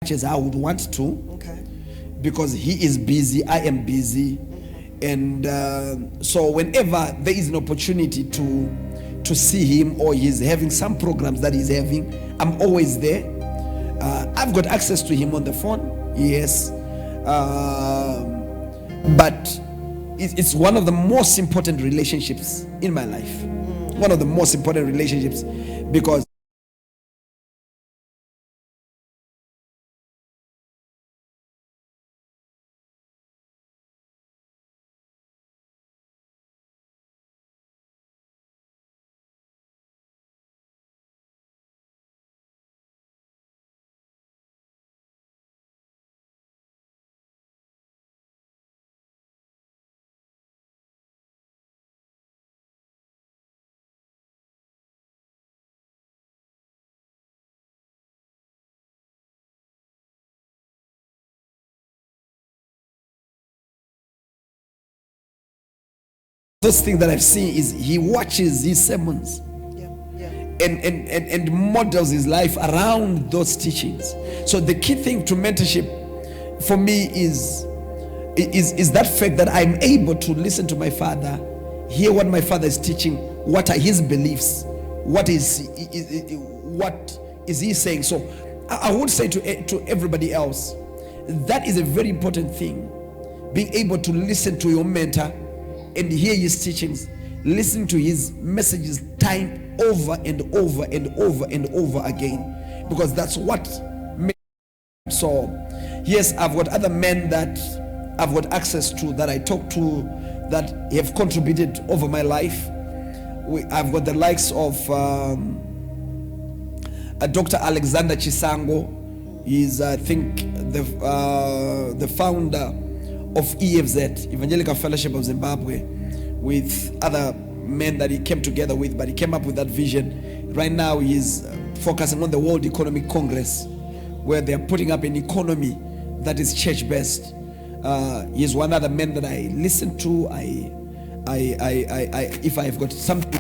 much as I would want to. Okay. Because he is busy, I am busy. And so whenever there is an opportunity to see him, or he's having some programs that he's having, I'm always there. I've got access to him on the phone, yes. But it's one of the most important relationships in my life. One of the most important relationships, because those things that I've seen is he watches his sermons and models his life around those teachings. So the key thing to mentorship for me is that fact that I'm able to listen to my father, hear what my father is teaching, what are his beliefs, what is he saying. So I would say to everybody else, that is a very important thing, being able to listen to your mentor and hear his teachings, listen to his messages time over and over and over and over again, because that's what makes. So yes, I've got other men that I've got access to, that I talk to, that have contributed over my life. I've got the likes of Dr. Alexander Chisango. He's I think the founder of EFZ, Evangelical Fellowship of Zimbabwe, with other men that he came together with, but he came up with that vision. Right now he's focusing on the World Economic Congress, where they are putting up an economy that is church-based. He's one other man that I listen to. If I've got something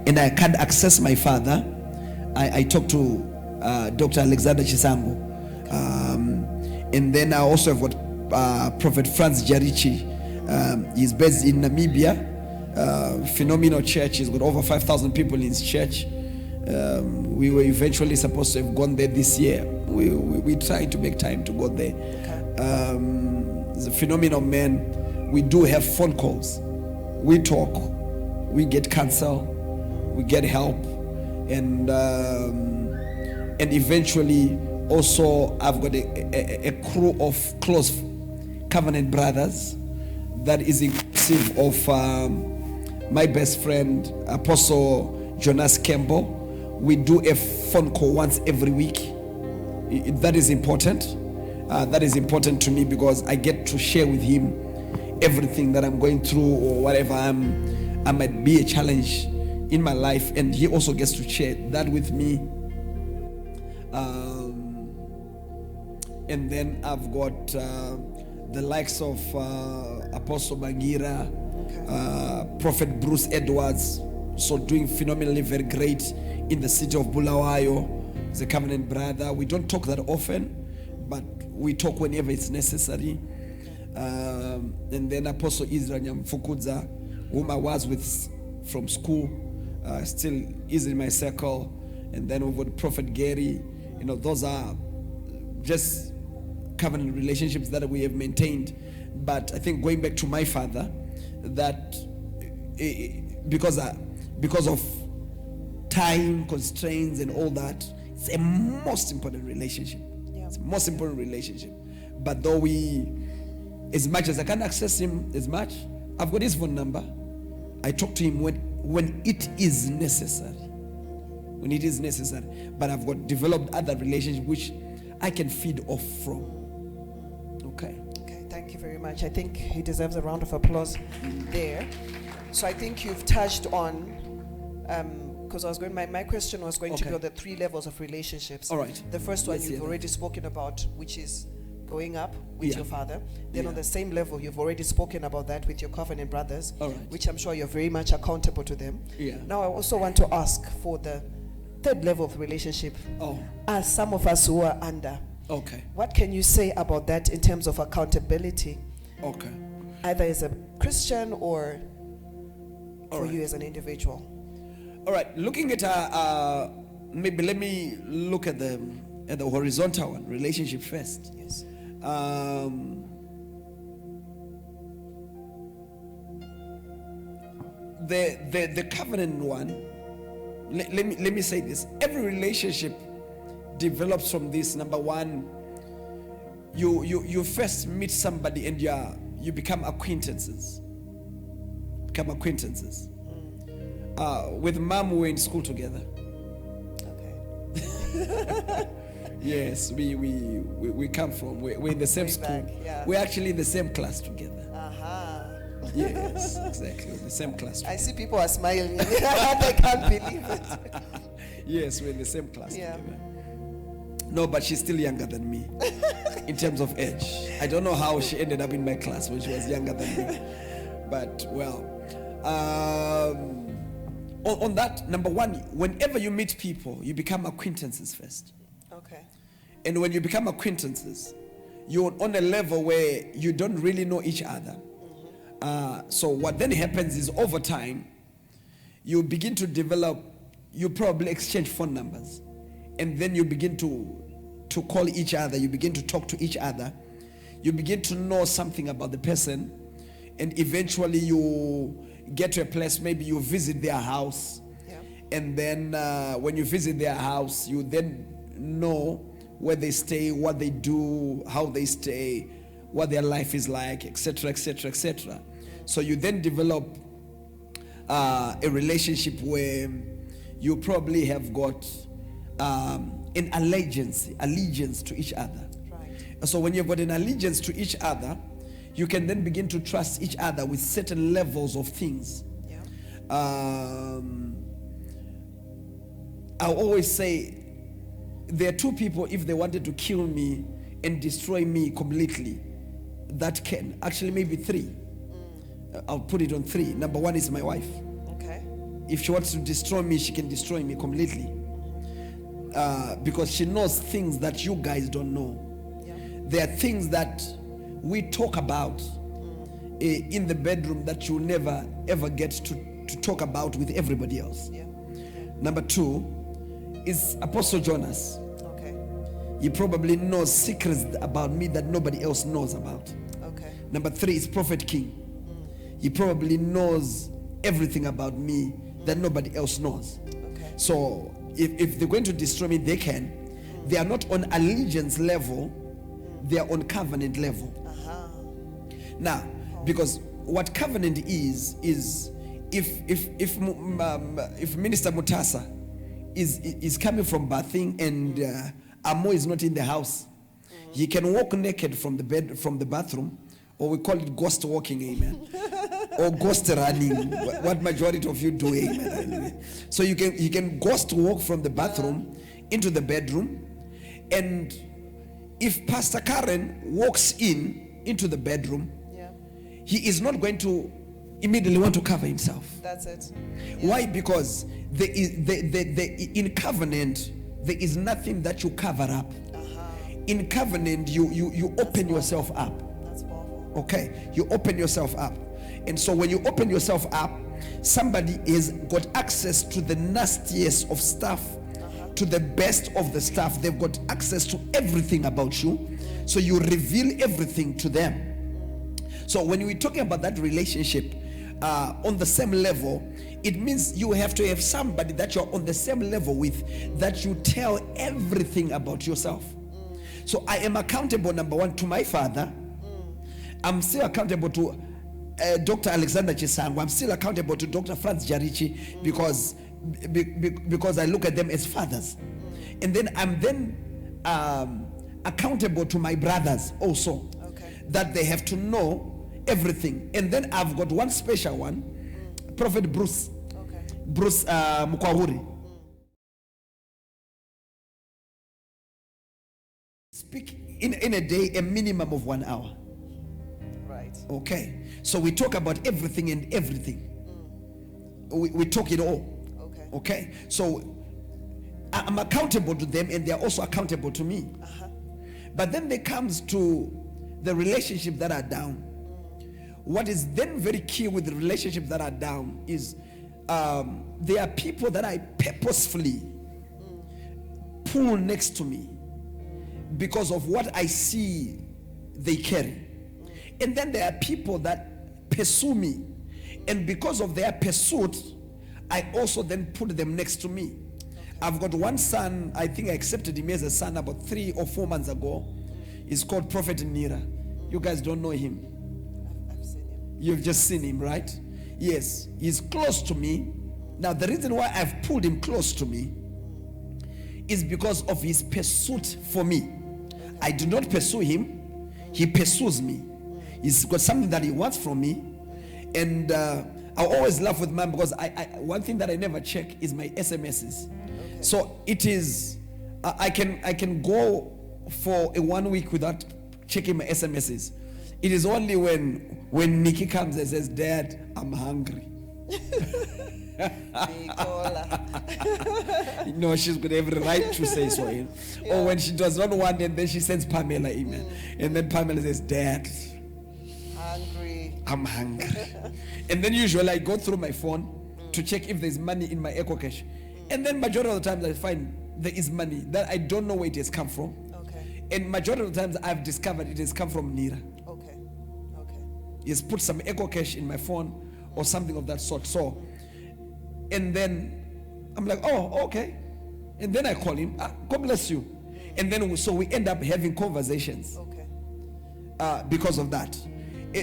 and I can't access my father, I talk to Dr. Alexander Chisango. And then I also have got Prophet Franz Jarichi. He's based in Namibia. Phenomenal church. He's got over 5,000 people in his church. We were eventually supposed to have gone there this year. We tried to make time to go there. He's a phenomenal man. We do have phone calls. We talk. We get counsel. We get help. And eventually also I've got a crew of close covenant brothers that is inclusive of my best friend Apostle Jonas Campbell. We do a phone call once every week. That is important. That is important to me, because I get to share with him everything that I'm going through, or whatever I might be a challenge in my life, and he also gets to share that with me. And then I've got the likes of Apostle Bagira, Prophet Bruce Edwards, so doing phenomenally very great in the city of Bulawayo. He's a covenant brother. We don't talk that often, but we talk whenever it's necessary. And then Apostle Israel Nyamfukudza, whom I was with from school, still is in my circle. And then we've got Prophet Gary. Those are just covenant relationships that we have maintained. But I think going back to my father, that because of time constraints and all that, it's a most important relationship. It's a most important relationship. But though as much as I can't access him as much, I've got his phone number. I talk to him when it is necessary. When it is necessary. But I've got developed other relationships which I can feed off from. Okay, thank you very much. I think he deserves a round of applause there. So I think you've touched on, because my question was going to be on the 3 levels of relationships. All right. The first one you've already spoken about, which is growing up with your father. Then on the same level, you've already spoken about that with your covenant brothers, which I'm sure you're very much accountable to them. Now I also want to ask for the 3rd level of relationship. As some of us who are under, Okay. What can you say about that in terms of accountability? Okay. Either as a Christian or for right. you as an individual. All right. Looking at maybe let me look at the horizontal one, relationship first. Yes. The covenant one. Let me say this. Every relationship develops from this. Number one, you first meet somebody and you become acquaintances. With mom, we were in school together. Okay. Yes, we come from. We're in the same school. Back, yeah. We're actually in the same class together. Yes, exactly. The same class. I see people are smiling. They can't believe it. Yes, we're in the same class Yeah. together. No, but she's still younger than me in terms of age. I don't know how she ended up in my class when she was younger than me. But, well, on that, number one, whenever you meet people, you become acquaintances first. Okay. And when you become acquaintances, you're on a level where you don't really know each other. So what then happens is over time, you begin to develop, you probably exchange phone numbers. And then you begin to call each other, you begin to talk to each other. You begin to know something about the person. And eventually you get to a place, maybe you visit their house. Yeah. And then when you visit their house, you then know where they stay, what they do, how they stay, what their life is like, etc., etc., etc. So you then develop a relationship where you probably have got an allegiance to each other. Right. So when you've got an allegiance to each other, you can then begin to trust each other with certain levels of things. Yeah. I always say there are two people, if they wanted to kill me and destroy me completely, that can, actually maybe three. I'll put it on three. Number one is my wife. Okay. If she wants to destroy me, she can destroy me completely. Because she knows things that you guys don't know. Yeah. There are things that we talk about in the bedroom that you never ever get to talk about with everybody else. Yeah. Number two is Apostle Jonas. Okay. He probably knows secrets about me that nobody else knows about. Okay. Number three is Prophet King. He probably knows everything about me that nobody else knows. Okay. So if they're going to destroy me, they can. They are not on allegiance level, they are on covenant level. Now, because what covenant is if Minister Mutasa is coming from bathing and Amo is not in the house, he can walk naked from the bathroom, or we call it ghost walking, amen, or ghost running, what majority of you do, amen. Anyway. So he can ghost walk from the bathroom into the bedroom, and if Pastor Karen walks into the bedroom, he is not going to immediately want to cover himself. That's it. Yeah. Why? Because in covenant, there is nothing that you cover up. In covenant, you open yourself up. That's powerful. Okay, you open yourself up. And so when you open yourself up, somebody has got access to the nastiest of stuff, to the best of the stuff. They've got access to everything about you. So you reveal everything to them. So when we're talking about that relationship on the same level, it means you have to have somebody that you're on the same level with, that you tell everything about yourself. So I am accountable, number one, to my father. I'm still accountable to Dr. Alexander Chisango. I'm still accountable to Dr. Franz Jarichi because I look at them as fathers. And then I'm accountable to my brothers also, that they have to know everything. And then I've got one special one, Prophet Bruce. Bruce Mukwahuri. Speak in a day a minimum of 1 hour. Right. Okay. So we talk about everything and everything. We talk it all. Okay. So I'm accountable to them and they're also accountable to me. But then there comes to the relationships that are down. What is then very key with the relationships that are down is there are people that I purposefully pull next to me because of what I see they carry. And then there are people that pursue me, and because of their pursuit, I also then put them next to me. I've got one son, I think I accepted him as a son about 3 or 4 months ago. He's called Prophet Nira. You guys don't know him. I've seen him. You've just seen him, right? Yes, he's close to me. Now the reason why I've pulled him close to me is because of his pursuit for me. I do not pursue him, he pursues me. He's got something that he wants from me. And I always laugh with man because I one thing that I never check is my SMSs. Okay. So it is I can go for a 1 week without checking my SMSs. It is only when Nikki comes and says, "Dad, I'm hungry." No, she's got every right to say so. You know? Yeah. Or when she does not want it, then she sends Pamela email. And then Pamela says, "Dad, I'm hungry." And then usually I go through my phone to check if there's money in my Echo Cash. And then majority of the times I find there is money that I don't know where it has come from. Okay. And majority of the times I've discovered it has come from Nira. Okay. He's put some Echo Cash in my phone or something of that sort. So, and then I'm like, "Oh, okay." And then I call him, "God bless you." And then so we end up having conversations. Okay. Because of that.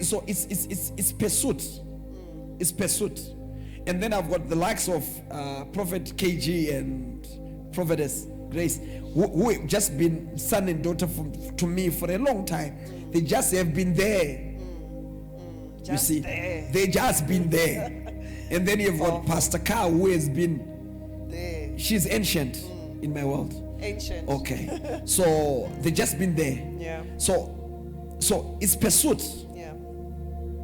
So it's pursuit. It's pursuit. And then I've got the likes of Prophet KG and Prophetess Grace, who have just been son and daughter to me for a long time. They just have been there. You see, they just been there. And then you've got Pastor Car, who has been there. She's ancient in my world. Ancient. Okay. So they just been there. Yeah. So it's pursuit. Yeah.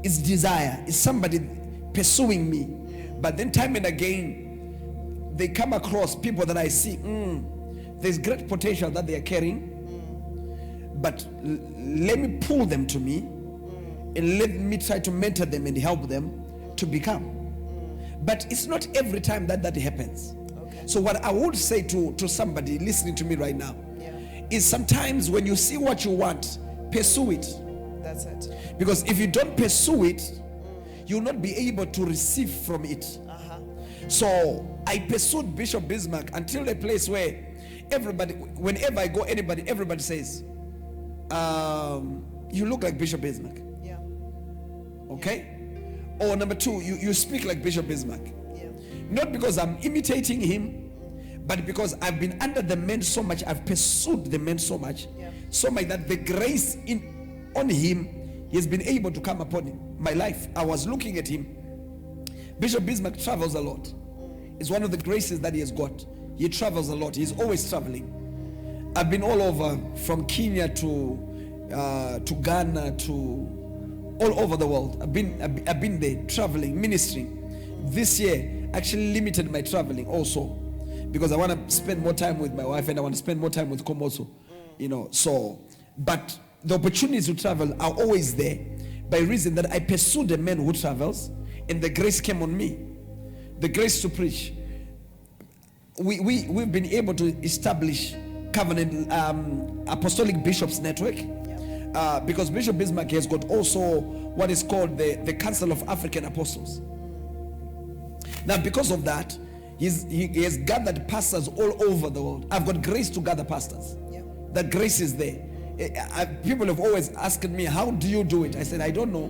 It's desire. It's somebody pursuing me. But then time and again, they come across people that I see, there's great potential that they are carrying. But let me pull them to me and let me try to mentor them and help them to become. But it's not every time that happens. Okay. So what I would say to somebody listening to me right now is sometimes when you see what you want, pursue it. That's it. Because if you don't pursue it, you'll not be able to receive from it. So I pursued Bishop Bismarck until the place where everybody, whenever I go, everybody says, "You look like Bishop Bismarck." Yeah. Okay? Or number 2, you speak like Bishop Bismarck. Yeah. Not because I'm imitating him, but because I've been under the man so much, I've pursued the man so much, so much that the grace on him, he has been able to come upon my life. I was looking at him. Bishop Bismarck travels a lot. It's one of the graces that he has got. He travels a lot. He's always traveling. I've been all over, from Kenya to Ghana to all over the world. I've been there traveling, ministering. This year actually limited my traveling also, because I want to spend more time with my wife and I want to spend more time with Komoso. So but the opportunities to travel are always there, by reason that I pursued a man who travels, and the grace came on me, the grace to preach. We've been able to establish Covenant Apostolic Bishops Network, because Bishop Bismarck has got also what is called the Council of African Apostles. Now because of that, he has gathered pastors all over the world. I've got grace to gather pastors. That grace is there. People have always asked me, "How do you do it?" I said, "I don't know,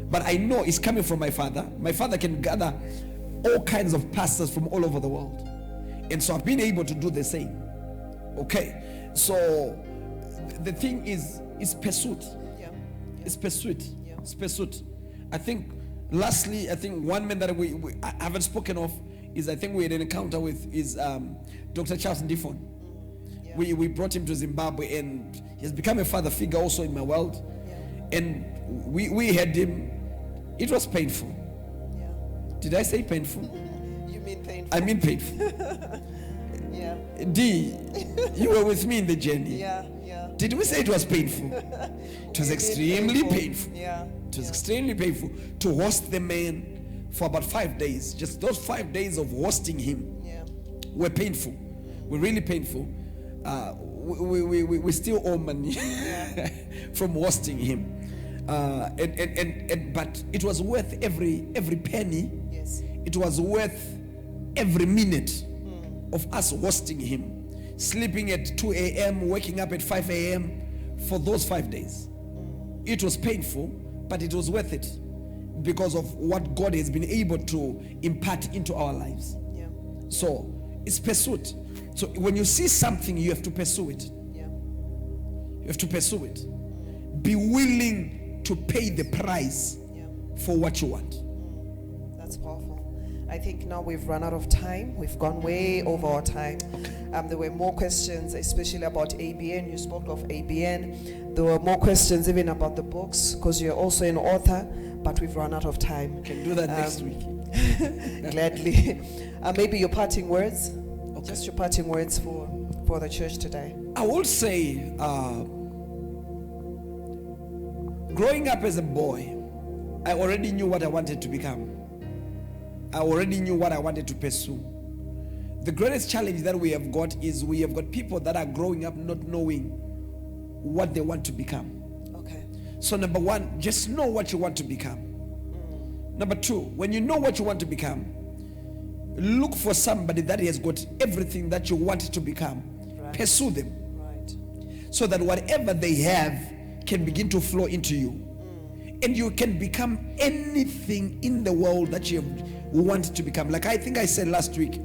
but I know it's coming from my father. My father can gather all kinds of pastors from all over the world, and so I've been able to do the same." Okay, so the thing is pursuit. It's pursuit. It's pursuit. I think lastly, one man that I haven't spoken of is, I think we had an encounter with, is Dr. Charles Ndifon. We brought him to Zimbabwe, and he has become a father figure also in my world. And we had him. It was painful. Did I say painful? You mean painful? I mean painful. D, you were with me in the journey. Did we say it was painful? It was extremely painful. Yeah. It was extremely painful to host the man for about 5 days. Just those 5 days of hosting him were painful. Were really painful. We still owe money from hosting him. But it was worth every penny. Yes. It was worth every minute of us hosting him. Sleeping at 2 a.m., waking up at 5 a.m. for those 5 days. It was painful, but it was worth it because of what God has been able to impart into our lives. Yeah. So it's pursuit. So when you see something, you have to pursue it. Yeah. You have to pursue it. Be willing to pay the price for what you want. That's powerful. I think now we've run out of time. We've gone way over our time. There were more questions, especially about ABN. You spoke of ABN. There were more questions even about the books, because you're also an author, but we've run out of time. We can do that next week. Gladly. Maybe your parting words. Okay. Just your parting words for the church today. I would say, growing up as a boy, I already knew what I wanted to become. I already knew what I wanted to pursue. The greatest challenge that we have got is we have got people that are growing up not knowing what they want to become. Okay. So number one, just know what you want to become. Number two, when you know what you want to become, look for somebody that has got everything that you want to become. Right. Pursue them. Right. So that whatever they have can begin to flow into you. And you can become anything in the world that you want to become. Like I think I said last week,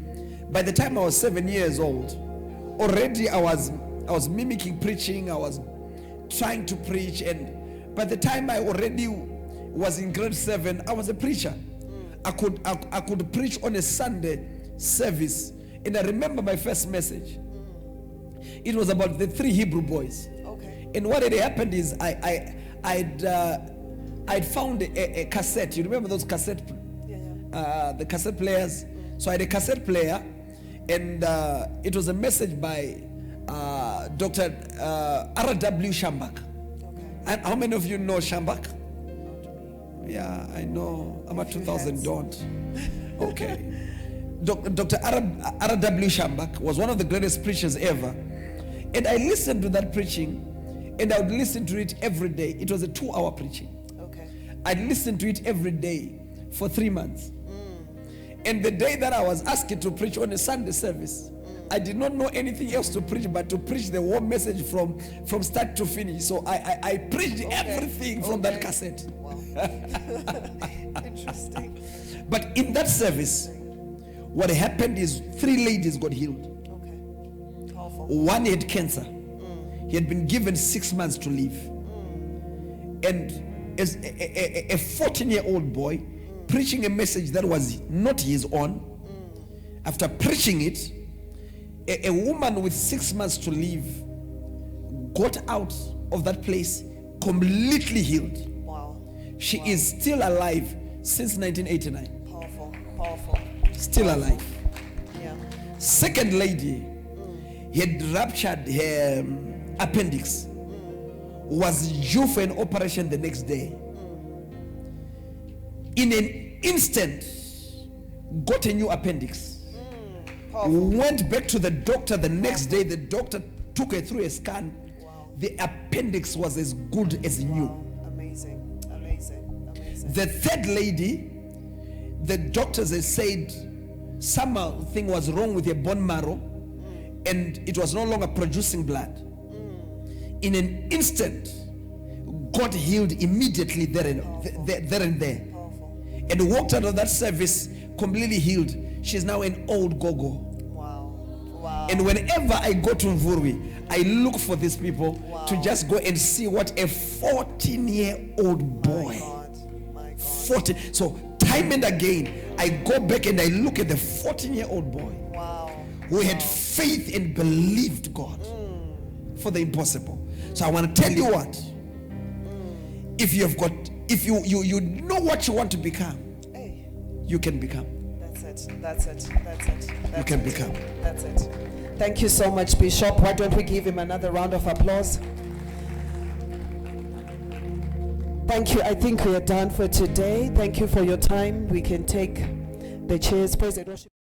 by the time I was 7 years old, already I was mimicking preaching. I was trying to preach, and by the time I already was in grade 7, I was a preacher. I could preach on a Sunday service, and I remember my first message. It was about the 3 Hebrew boys. Okay. And what had happened is I'd found a cassette. You remember those cassette? The cassette players. So I had a cassette player, and it was a message by Dr. R.W. Shambach. Okay. And how many of you know Shambach? Yeah, I know. I'm a 2000 don't. Okay. Dr. R.W. Shambach was one of the greatest preachers ever. And I listened to that preaching, and I would listen to it every day. It was a 2-hour preaching. Okay. I'd listen to it every day for 3 months. And the day that I was asked to preach on a Sunday service, I did not know anything else to preach but to preach the whole message from start to finish. So I preached everything from that cassette. Wow. Interesting. But in that service, what happened is 3 ladies got healed. Okay. Powerful. One had cancer. He had been given 6 months to live. And as a 14-year-old boy, preaching a message that was not his own, after preaching it, a woman with 6 months to live got out of that place completely healed. Wow. She is still alive since 1989. Powerful. Still alive. Yeah. Second lady, he had ruptured her appendix, was due for an operation the next day. In an instant, got a new appendix. Went back to the doctor the next day. The doctor took her through a scan. Wow. The appendix was as good as new. Amazing. The third lady, the doctors had said something was wrong with her bone marrow, and it was no longer producing blood. In an instant, got healed immediately there and there. And walked out of that service completely healed. She's now an old gogo. Wow. And whenever I go to Mvurwi, I look for these people to just go and see what a 14-year-old boy. My God. 14. So time and again, I go back and I look at the 14-year-old boy. Wow. Who had faith and believed God for the impossible. So I want to tell you what. If you know what you want to become, you can become. That's it. You can become. That's it. Thank you so much, Bishop. Why don't we give him another round of applause? Thank you. I think we are done for today. Thank you for your time. We can take the chairs. Praise the Lord.